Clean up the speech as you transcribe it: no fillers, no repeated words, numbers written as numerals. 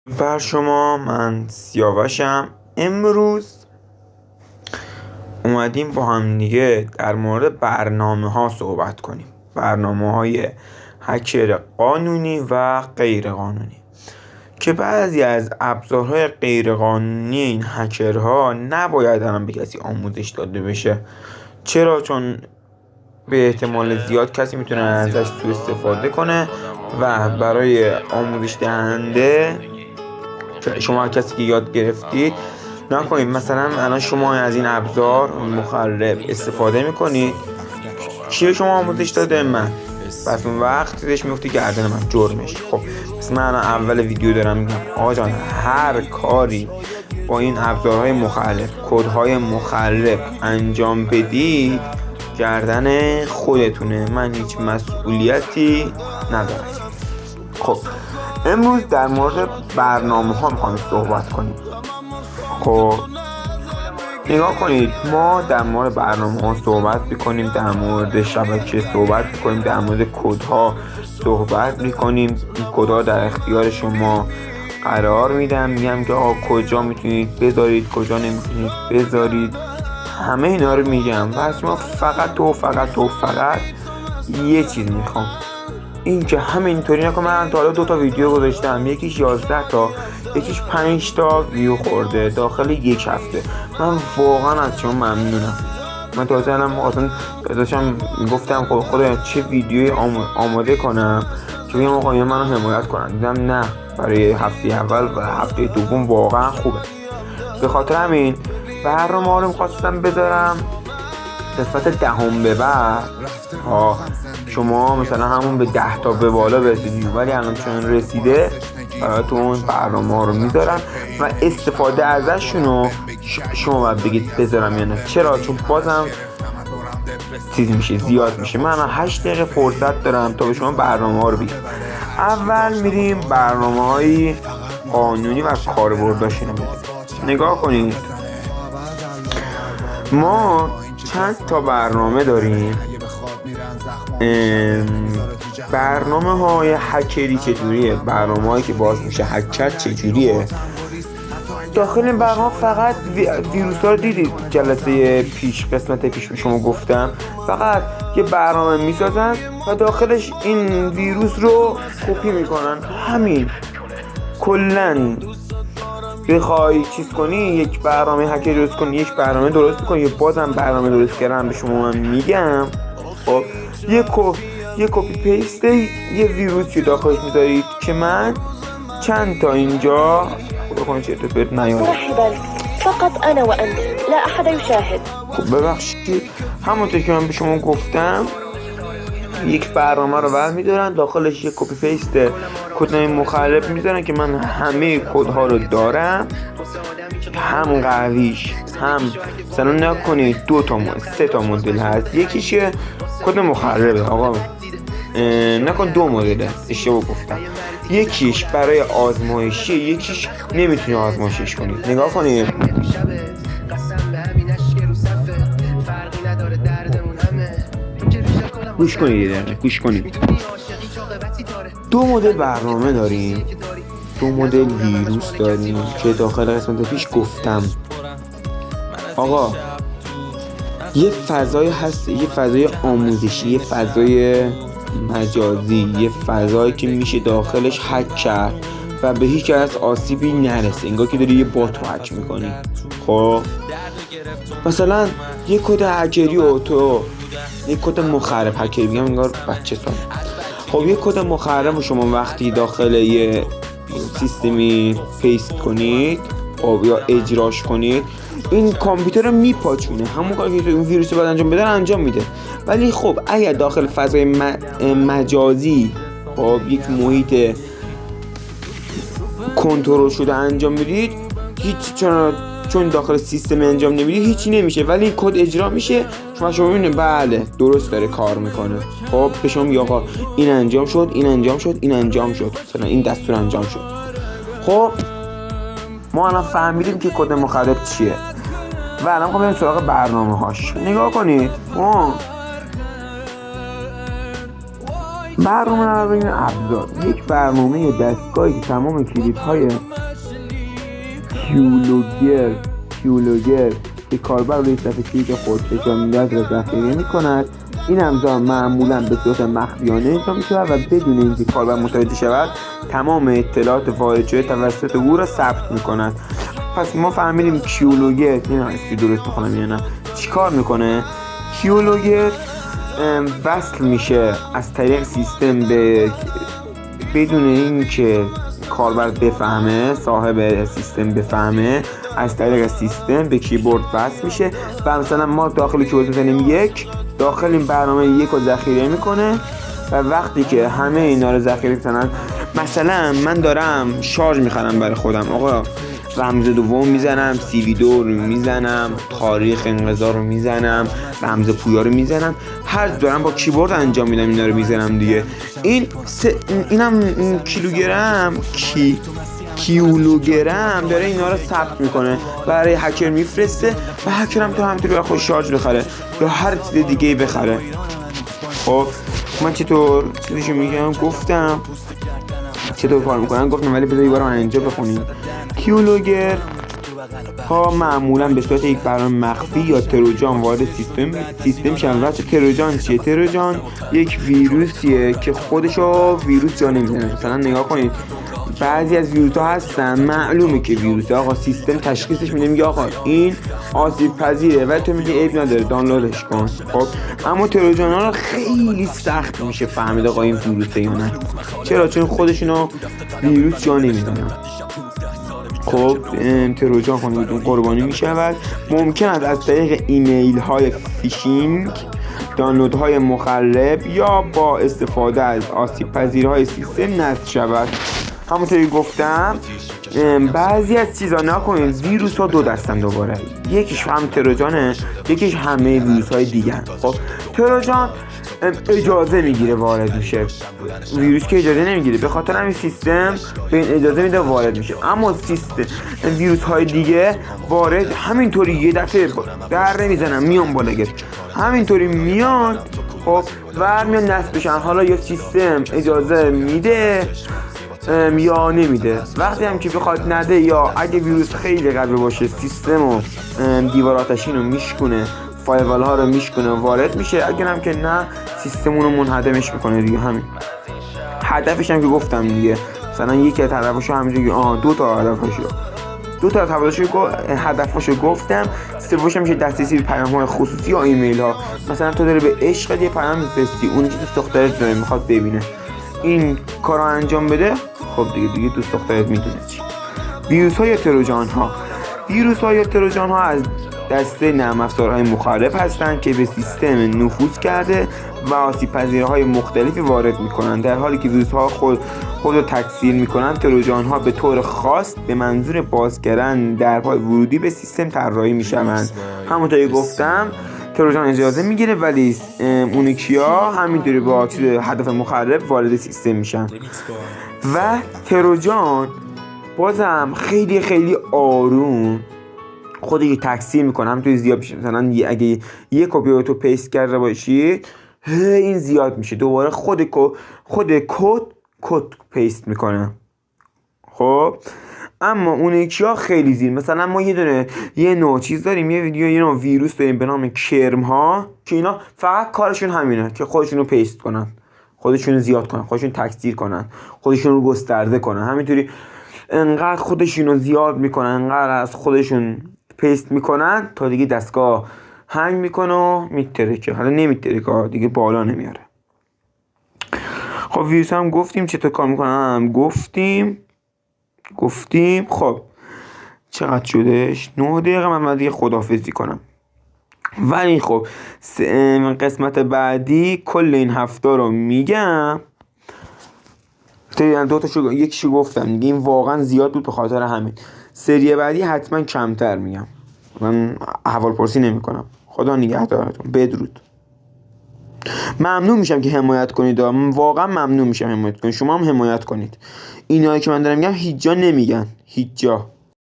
بر شما، من سیاوشم. امروز اومدیم با هم دیگه در مورد برنامه ها صحبت کنیم. برنامه های هکر قانونی و غیر قانونی که بعضی از ابزارهای غیر قانونی این هکرها نباید الان به کسی آموزش داده بشه. چرا؟ چون به احتمال زیاد کسی میتونه ازش سوء استفاده کنه و برای آموزش دهنده شما کسی که یاد گرفتید نکنید. مثلا الان شما از این ابزار مخرب استفاده میکنید، کی به شما آموزش داده؟ من. پس اون وقت دیدش میفته گردن من، جرمش. خب پس من الان اول ویدیو دارم میگم آقا جان، هر کاری با این ابزارهای مخرب، کدهای مخرب انجام بدید گردن خودتونه، من هیچ مسئولیتی ندارم. خب امروز در مورد برنامه ها میخوایم صحبت کنیم. خب نگاه کنید، ما در مورد برنامه ها صحبت میکنیم، در مورد شبکه صحبت میکنیم، در مورد کدها صحبت میکنیم. این کدها در اختیار شما قرار میدم، میگم که آقا کجا میتونید بذارید، کجا نمیتونید بذارید، همه اینا رو میگم. پس ما فقط یه چیز میخوام، این که همینطوری نکن. من تا حالا 2 تا ویدیو گذاشتم، یکیش 11 تا، یکیش 5 تا ویو خورده داخل یک هفته. من واقعا از شما ممنونم. من تازه اصلا داشتم گفتم خدا چه ویدیوی آماده کنم که بگم آقا منو حمایت کنن. دیدم نه، برای هفته اول و هفته دوم واقعا خوبه. به خاطر همین برنامه ها رو می‌خواستم بذارم قسمت 10 به بعد. شما مثلا همون به 10 تا به بالا برسیدید، ولی الان چون رسیده براتون برنامه ها رو میذارم و استفاده ازشونو شما باید بگید بذارم یا نه. چرا؟ چون بازم چیز میشه، زیاد میشه. من 8 دقیقه فرصت دارم تا به شما برنامه ها رو بگم. اول میریم برنامه های قانونی و کاربرداشون رو نگاه کنید. ما چند تا برنامه داریم. برنامه های هکری چجوریه؟ برنامه هایی که باز میشه هکر چجوریه؟ داخل این برنامه فقط ویروس ها رو دیدید جلسه پیش، قسمت پیش به شما گفتم، فقط یه برنامه میسازن و داخلش این ویروس رو کپی میکنن. همین. کلن بخوای چیز کنی، یک برنامه هکر درست کنی، یک برنامه درست کنی، بازم برنامه درست کردن به شما من میگم. خب یه کپی پیست یه ویروسی داخلش میذارید که من چند تا اینجا بکنید چه اتفاقی نیاد. مرحبا، فقط انا و انت، لا احد يشاهد. خب ببخشید، همونطور که من به شما گفتم یک برنامه رو برمی‌دارن، داخلش یک کپی پیست کدهای مخرب میذارن که من همه کدها رو دارم، هم قویش هم مثلا نکنید 2 تا 3 تا مدل هست. یکیش کد مخربه آقا، نکن 2 مدل هست، اشتباه گفتم. یکیش برای آزمایشی، یکیش نمیتونی آزمایشش کنید. نگاه کنید، گوش کنید. 2 مدل برنامه داریم، 2 مدل ویروس داریم که داخل قسمت پیش گفتم. آقا یه فضای هست، یه فضای آموزشی، یه فضای مجازی، یه فضایی که میشه داخلش هک کرد و به هیچ کس آسیبی نرسه، انگار که داری یه بات رو هک میکنی. خب مثلا یه کد هکری یه کد مخرب هکری، میگم انگار بچه سال. خب یه کد مخرب رو شما وقتی داخل یه سیستمی پیست کنید یا اجراش کنید، این کامپیوتر رو میپاچونه، همون کاری که اون ویروس باید انجام بده انجام میده. ولی خب اگر داخل فضای مجازی خب یک محیط کنترل شده انجام میدید، هیچ چون داخل سیستم انجام نمیدید هیچی نمیشه، ولی این کد اجرا میشه. شما میبینید بله درست داره کار میکنه. خب به شما میگه آقا این انجام شد، این انجام شد، این انجام شد، مثلا این دستور انجام شد. خب ما الان فهمیدیم که کد مخرب چیه و الان میخوام بریم سراغ برنامه هاش. نگاه کنید، برنامه نوردی ابزار یک برنامه یا دستگاهی که تمام کلیدهای کیولوگر که کاربر روی صفحه کلید خود نشان می‌دهد را ذخیره می‌کند. این ابزار معمولاً به صورت مخفیانه اجرا می‌شود و بدون اینکه کاربر متوجه شود تمام اطلاعات وارد شده توسط او را ثبت می‌کند. پس ما فهمیدیم کیولوگر نه درست بخونم یا نه چیکار می‌کنه. کیولوگر وصل میشه از طریق سیستم بدون اینکه کاربر بفهمه، صاحب سیستم بفهمه، از طریق سیستم به کیبورد وصل میشه و مثلا ما داخل کیبورد میزنیم یک، داخل این برنامه یک رو ذخیره میکنه و وقتی که همه اینا رو ذخیره کنن، مثلا من دارم شارژ میخرم برای خودم، آقا رمز دوم میزنم، CV2 رو میزنم، تاریخ انقضا رو میزنم، رمز پویا رو میزنم، هر دارم با کیبورد انجام میدم، اینا رو میزنم دیگه. اینم کیولوگرم داره اینا رو ثبت میکنه، برای هکر میفرسته و هکر هم تو همینطوری برای خودش شارژ بخره یا هر چیز دیگه بخره. خب من چطور چیزشو میگم گفتم چطور کار میکنن گفتم، ولی بذار یه بار من اینجا بخونیم. کیولوگر ها معمولا به صورت یک برنامه مخفی یا تروجان وارد سیستم میشن. و تروجان چیه؟ تروجان یک ویروسیه که خودشو ویروس جا نمیزنه. مثلا نگاه کنید بعضی از ویروس ها هستن معلومه که ویروسه، آقا سیستم تشخیصش میده، میگه آقا این آسیب پذیره و تو میگه عیب نداره دانلودش کن. خب اما تروجان ها خیلی سخت میشه فهمید آقا این ویروسه یا نه. چرا؟ چون خودشونو ویروس جا نمیزنن. خب تروجان خودتون قربانی میشود. ممکن است از طریق ایمیل های فیشینگ، دانلود های مخرب یا با استفاده از آسیب پذیرهای سیستم نصب شود. همونطوری گفتم بعضی از چیزا نکنید، ویروس ها دو دستن دوباره، یکیش هم تروجانه، یکیش همه ویروس های دیگه. خب تروجان اجازه میگیره وارد میشه، ویروس که اجازه نمیگیره، به خاطر همین سیستم به این اجازه میده وارد میشه. اما سیستم ویروس های دیگه وارد همینطوری یه دفعه در نمیزنن، میان بالا گرد همینطوری میان خب و میان نصب بشن. حالا یا سیستم اجازه میده یا نمیده. وقتی هم که بخواد نده یا اگه ویروس خیلی قوی باشه سیستم و دیوار آتشین رو میشکنه، فایروال ها رو میشکنه و وارد میشه. اگر هم که نه سیستم اون رو منهدمش میکنه دیگه. همین هدفش هم که گفتم دیگه، مثلا یکی از هدفاشو همینجوری دو تا هدفاشو گفتم. سومش میشه دسترسی به پیام های خصوصی یا ایمیل ها. مثلا تو داره به عشق یه پیام میفرستی، اون که دوست دخترت داره میخواد ببینه، این کارو انجام بده، خب دیگه دوست دخترت میدونه چی. ویروس های تروجان ها از دسته نرم افزارهای مخرب هستند که به سیستم نفوذ کرده و آسیب پذیرهای مختلفی وارد میکنند. در حالی که ویروس ها خود رو تکثیر میکنند، تروجان ها به طور خاص به منظور باز کردن درهای ورودی به سیستم طراحی میشوند. همونطوری گفتم تروجان اجازه میگیره ولی اون کیا همینطوری با هدف مخرب وارد سیستم میشن. و تروجان بازم خیلی خیلی آروم خودی تکثیر میکنه، همینطوری زیاد میشه. مثلا اگه یه کپی تو پیست کرده باشی این زیاد میشه، دوباره خود کد پیست میکنه. خب اما اون یکی‌ها خیلی زیر. مثلا ما یه نوع چیز داریم، یه نوع ویروس داریم به نام کرم ها که اینا فقط کارشون همینه که خودشون رو پیست کنن، خودشون رو زیاد کنن، خودشون تکثیر کنن، خودشون رو گسترده کنن. همینطوری انقدر خودشون رو زیاد میکنن، انقدر از خودشون پیست میکنن تا دیگه دستگاه هنگ میکنه و میترکه. حالا نمیترکه دیگه، بالا نمیاره. خب ویروس هم گفتیم چطور کار میکنن، گفتیم. خب چقدر شدش؟ 9 دقیقه. من دیگه خداحافظی کنم. ولی خب قسمت بعدی کل این هفته رو میگم. یکیشو گفتم دیگه، این واقعا زیاد بود به خاطر همین. سری بعدی حتما کمتر میگم، من احوالپرسی نمی کنم. خدا نگهدارتون. بدرود. ممنون میشم که حمایت کنید، واقعا ممنون میشم حمایت کنید. شما هم حمایت کنید. اینایی که من دارم میگم هیچ جا نمیگن، هیچ جا.